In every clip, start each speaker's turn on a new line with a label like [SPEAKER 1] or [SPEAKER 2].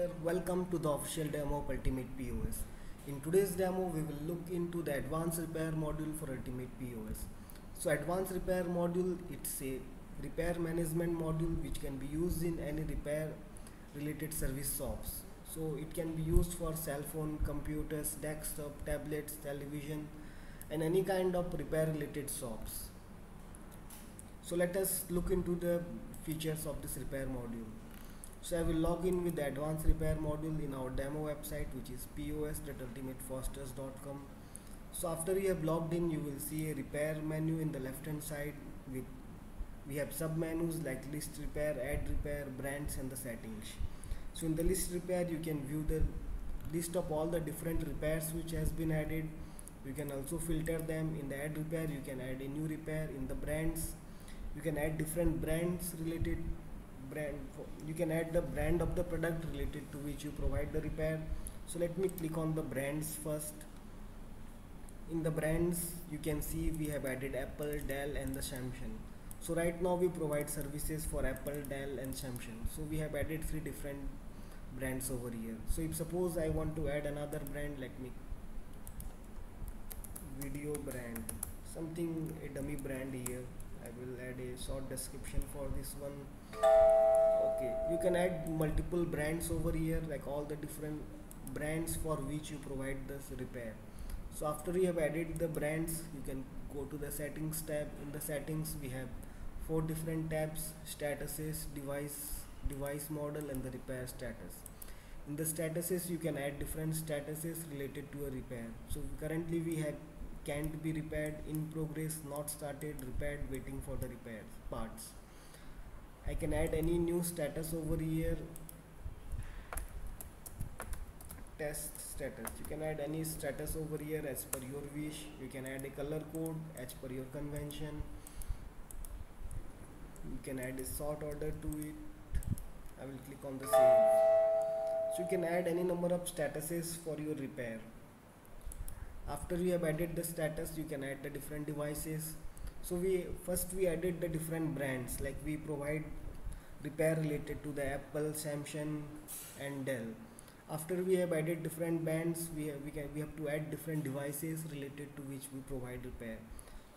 [SPEAKER 1] there, welcome to the official demo of Ultimate POS. In today's demo, we will look into the advanced repair module for Ultimate POS. So advanced repair module, it's a repair management module which can be used in any repair related service shops. So it can be used for cell phone, computers, desktop, tablets, television and any kind of repair related shops. So let us look into the features of this repair module. So I will log in with the advanced repair module in our demo website, which is pos.ultimatefosters.com. So after you have logged in, you will see a repair menu in the left hand side. We have sub menus like list repair, add repair, brands and the settings. So in the list repair, you can view the list of all the different repairs which has been added. You can also filter them. In the add repair, you can add a new repair. In the brands, you can add different brands related you can add the brand of the product related to which you provide the repair. So let me click on the brands first. In the brands, you can see we have added Apple, Dell and the Samsung. So right now we provide services for Apple, Dell and Samsung. So we have added 3 different brands over here. So if suppose I want to add another brand, let me video brand, something a dummy brand here. I will add a short description for this one. Okay, you can add multiple brands over here, like all the different brands for which you provide this repair. So after you have added the brands, you can go to the settings tab. In the settings, we have 4 different tabs: statuses, device model and the repair status. In the statuses, you can add different statuses related to a repair. So currently we have can't be repaired, in progress, not started, repaired, waiting for the repair parts. I can add any new status over here. Test status, you can add any status over here as per your wish. You can add a color code as per your convention. You can add a sort order to it. I will click on the save. So you can add any number of statuses for your repair. After you have added the status, you can add the different devices. So we added the different brands, like we provide repair related to the Apple, Samsung and Dell. After we have added different bands, we have to add different devices related to which we provide repair.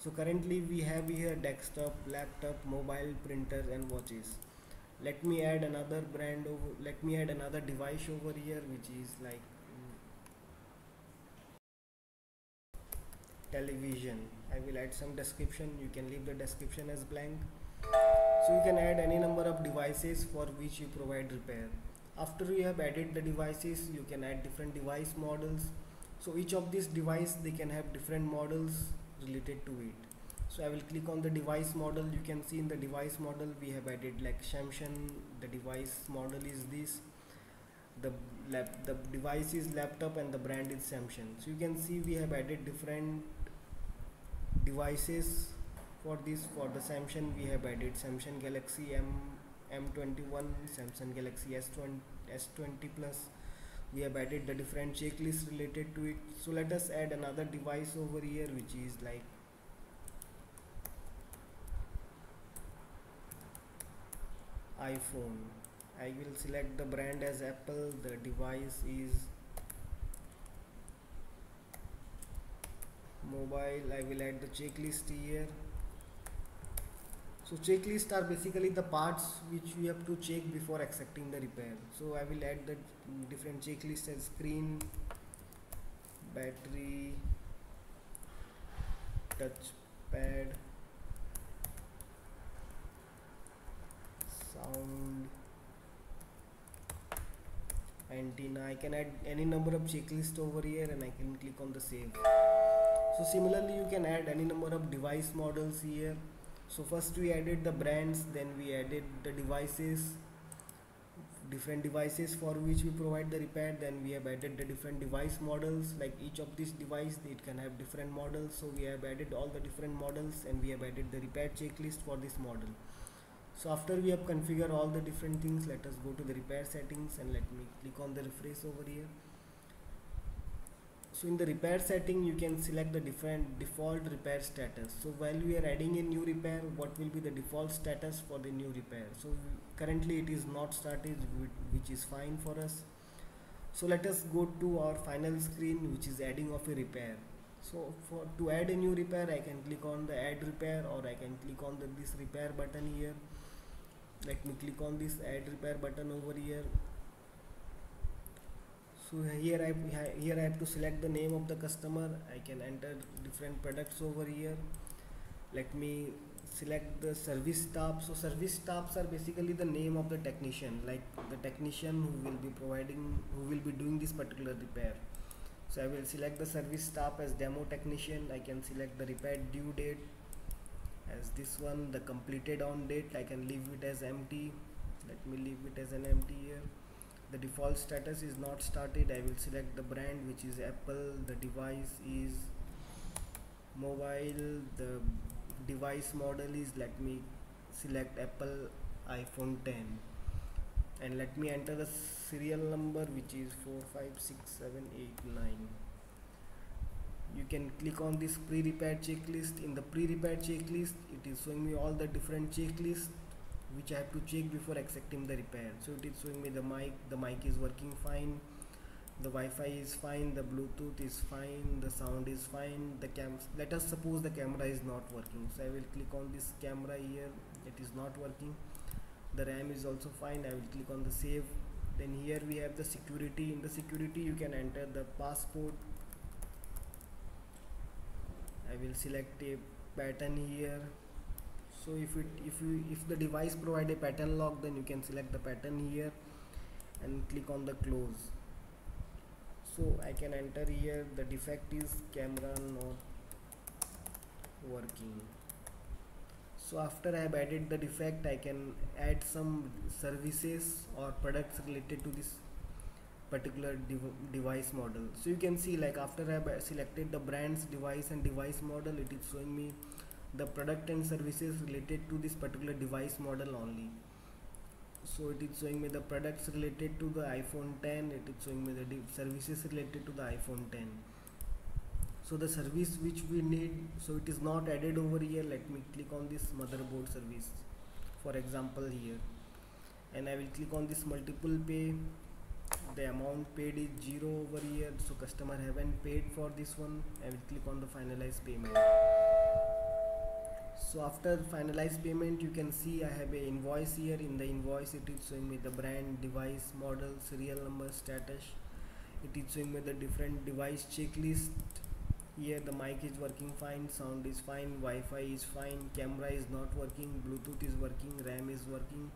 [SPEAKER 1] So currently we have here desktop, laptop, mobile, printers and watches. Let me add another device over here, which is like television. I will add some description. You can leave the description as blank. So you can add any number of devices for which you provide repair. After you have added the devices, you can add different device models. So each of these device, they can have different models related to it. So I will click on the device model. You can see in the device model we have added like Samsung. The device model is this. The device is laptop and the brand is Samsung. So you can see we have added different devices for this. For the Samsung, we have added Samsung Galaxy M21, Samsung Galaxy S20 Plus. We have added the different checklists related to it. So let us add another device over here, which is like iPhone. I will select the brand as Apple. The device is mobile. I will add the checklist here. So checklists are basically the parts which we have to check before accepting the repair. So I will add the different checklists as screen, battery, touchpad, sound, antenna. I can add any number of checklists over here and I can click on the save. So similarly, you can add any number of device models here. So first we added the brands, then we added the devices, different devices for which we provide the repair. Then we have added the different device models, like each of these device, it can have different models. So we have added all the different models and we have added the repair checklist for this model. So after we have configured all the different things, let us go to the repair settings and let me click on the refresh over here. So in the repair setting, you can select the different default repair status. So while we are adding a new repair, what will be the default status for the new repair? So currently it is not started, which is fine for us. So let us go to our final screen, which is adding of a repair. So for to add a new repair, I can click on the add repair, or I can click on this repair button here. Let me click on this add repair button over here. So here I have to select the name of the customer. I can enter different products over here. Let me select the service staff. So service staffs are basically the name of the technician, like the technician who will be doing this particular repair. So I will select the service staff as demo technician. I can select the repair due date as this one, the completed on date. I can leave it as empty. Let me leave it as an empty here. The default status is not started. I will select the brand, which is Apple. The device is mobile. The device model is, let me select Apple iPhone 10, and let me enter the serial number, which is 456789. You can click on this pre-repair checklist. In the pre-repair checklist, it is showing me all the different checklists which I have to check before accepting the repair. So it is showing me the mic is working fine, the Wi-Fi is fine, the Bluetooth is fine, the sound is fine, let us suppose the camera is not working. So I will click on this camera here, it is not working. The RAM is also fine. I will click on the save. Then here we have the security. In the security, you can enter the passcode. I will select a pattern here. So if the device provide a pattern lock, then you can select the pattern here and click on the close. So I can enter here the defect is camera not working. So after I have added the defect, I can add some services or products related to this particular device model. So you can see, like, after I have selected the brands, device and device model, it is showing me the product and services related to this particular device model only. So it is showing me the products related to the iPhone 10, it is showing me the services related to the iPhone 10. So the service which we need, so it is not added over here. Let me click on this motherboard service, for example here, and I will click on this multiple pay. The amount paid is 0 over here, so customer haven't paid for this one. I will click on the finalize payment. So after finalize payment, you can see I have a invoice here. In the invoice, it is showing me the brand, device, model, serial number, status. It is showing me the different device checklist. Here the mic is working fine, sound is fine, Wi-Fi is fine, camera is not working, Bluetooth is working, RAM is working.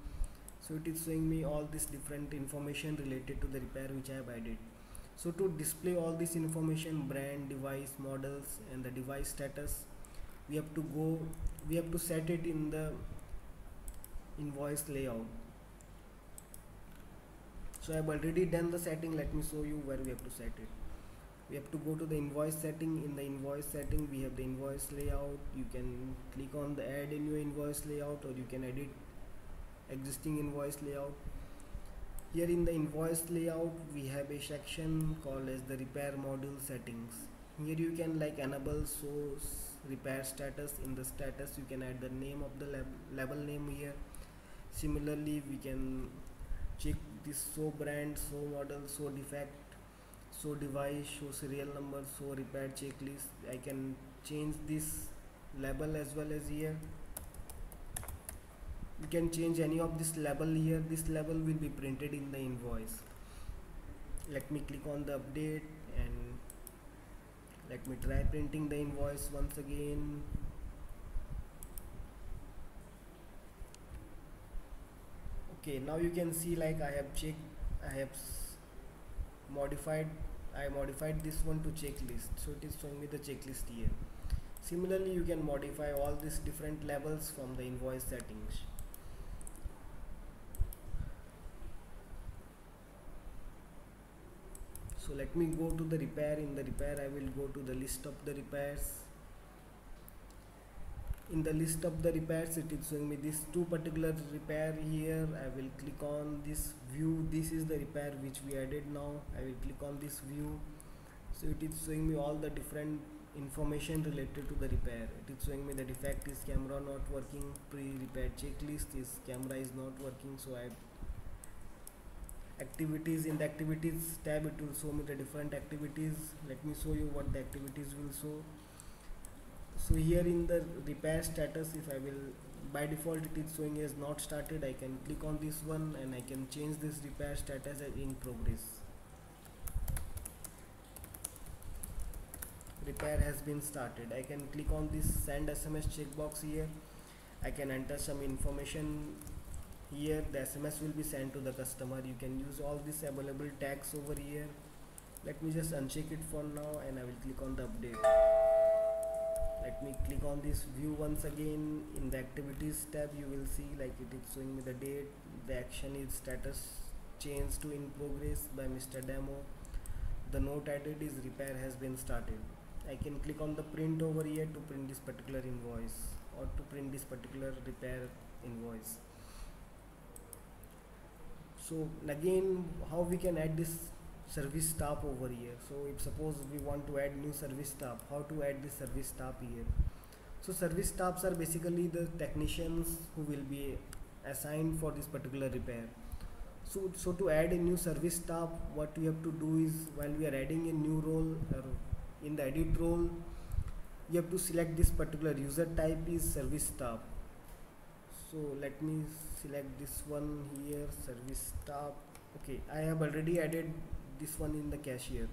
[SPEAKER 1] So it is showing me all this different information related to the repair which I have added. So to display all this information, brand, device, models and the device status, we have to set it in the invoice layout. So I have already done the setting. Let me show you where we have to set it. We have to go to the invoice setting. In the invoice setting, we have the invoice layout. You can click on the add a new invoice layout, or you can edit existing invoice layout. Here in the invoice layout, we have a section called as the repair module settings. Here you can enable source repair status. In the status, you can add the name of the label name here. Similarly, we can check this show brand, show model, show defect, show device, show serial number, show repair checklist. I can change this label as well as here. You can change any of this label here. This label will be printed in the invoice. Let me click on the update and let me try printing the invoice once again. Okay, now you can see, I have checked, I modified this one to checklist, so it is showing me the checklist here. Similarly, you can modify all these different levels from the invoice settings. So let me go to the repair. In the repair, I will go to the list of the repairs. In the list of the repairs, it is showing me this two particular repair here. I will click on this view. This is the repair which we added now. I will click on this view. So it is showing me all the different information related to the repair. It is showing me the defect is camera not working, pre-repair checklist is camera is not working. So I activities. In the activities tab it will show me the different activities. Let me show you what the activities will show. So here in the repair status, if I will, by default it is showing as not started. I can click on this one and I can change this repair status as in progress. Repair has been started. I can click on this send SMS checkbox here. I can enter some information here. The SMS will be sent to the customer. You can use all these available tags over here. Let me just uncheck it for now and I will click on the update. Let me click on this view once again. In the activities tab you will see like it is showing me the date. The action is status changed to in progress by Mr. Demo. The note added is repair has been started. I can click on the print over here to print this particular invoice or to print this particular repair invoice. So again, how we can add this service staff over here. So if suppose we want to add new service staff, how to add this service staff here? So service staffs are basically the technicians who will be assigned for this particular repair. So to add a new service staff, what we have to do is, while we are adding a new role or in the edit role, you have to select this particular user type is service staff. So let me select this one here, service staff. Okay, I have already added this one in the cashier.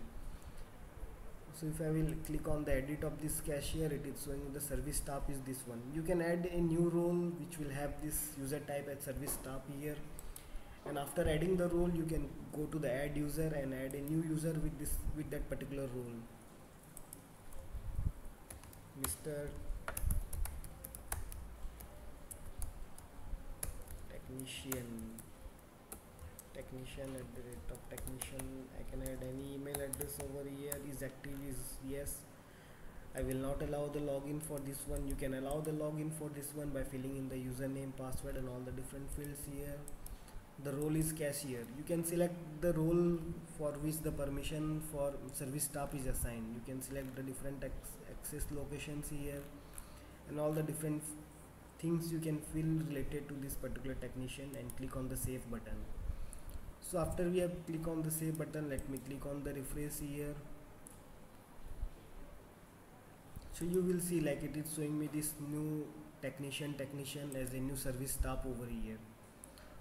[SPEAKER 1] So if I will click on the edit of this cashier, it is showing the service staff is this one. You can add a new role which will have this user type as service staff here, and after adding the role you can go to the add user and add a new user with that particular role. Mr. Technician at the rate of technician. I can add any email address over here. Is active is yes. I will not allow the login for this one. You can allow the login for this one by filling in the username, password and all the different fields here. The role is cashier. You can select the role for which the permission for service staff is assigned. You can select the different access locations here and all the different things you can fill related to this particular technician and click on the save button. So after we have click on the save button, let me click on the refresh here. So you will see like it is showing me this new technician as a new service staff over here.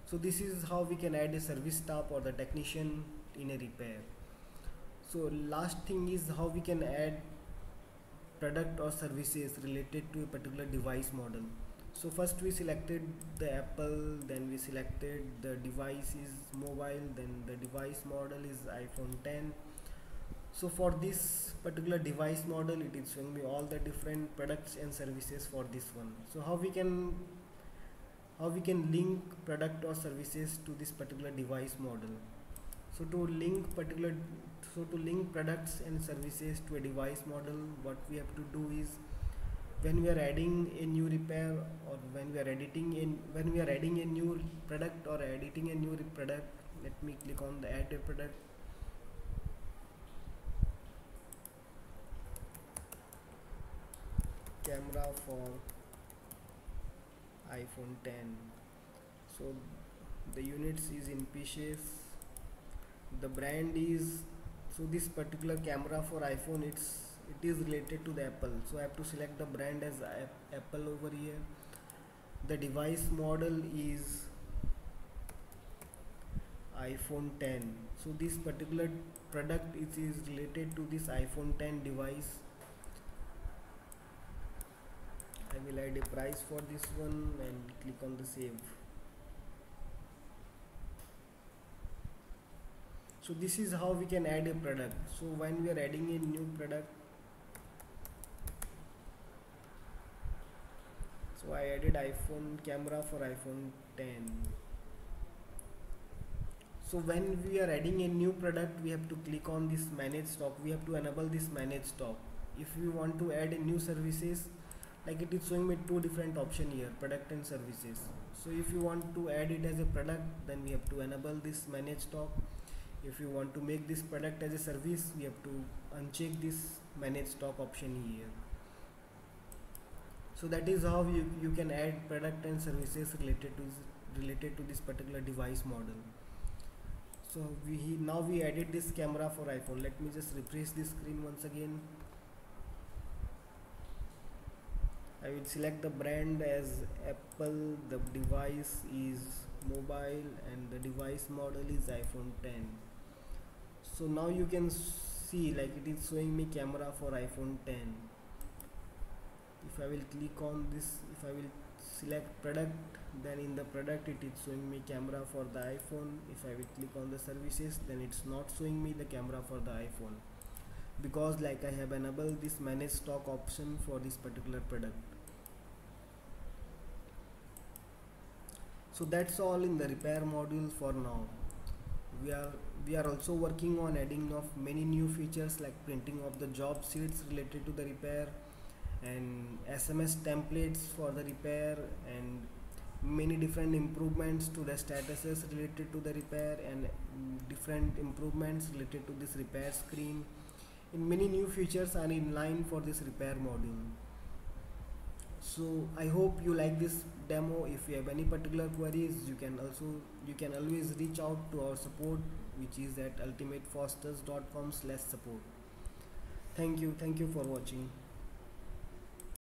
[SPEAKER 1] So this is how we can add a service staff or the technician in a repair. So last thing is how we can add product or services related to a particular device model. So first we selected the Apple, then we selected the device is mobile, then the device model is iPhone 10. So for this particular device model, it is showing me all the different products and services for this one. So how we can link product or services to this particular device model. So to link products and services to a device model, what we have to do is, when we are adding a new repair or when we are adding a new product or editing a new product, let me click on the add a product. Camera for iPhone 10. So the units is in pieces. The brand is, so this particular camera for iPhone, it is related to the Apple, so I have to select the brand as Apple over here. The device model is iPhone 10. So this particular product is related to this iPhone 10 device. I will add a price for this one and click on the save. So this is how we can add a product. So when we are adding a new product, so I added iPhone camera for iPhone 10. So when we are adding a new product, we have to click on this manage stock. We have to enable this manage stock. If we want to add a new services, like it is showing me two different options here, product and services. So if you want to add it as a product, then we have to enable this manage stock. If you want to make this product as a service, we have to uncheck this manage stock option here. So that is how you can add product and services related to this particular device model. So now we added this camera for iPhone. Let me just refresh this screen once again. I will select the brand as Apple, the device is mobile, and the device model is iPhone 10. So now you can see like it is showing me camera for iPhone 10. If I will click on this, if I will select product, then in the product it is showing me camera for the iPhone. If I will click on the services, then it's not showing me the camera for the iPhone, because like I have enabled this manage stock option for this particular product. So that's all in the repair module for now. We are also working on adding of many new features like printing of the job sheets related to the repair, and SMS templates for the repair, and many different improvements to the statuses related to the repair, and different improvements related to this repair screen. And many new features are in line for this repair module. So I hope you like this demo. If you have any particular queries, you can always reach out to our support, which is at ultimatefosters.com/support. Thank you for watching.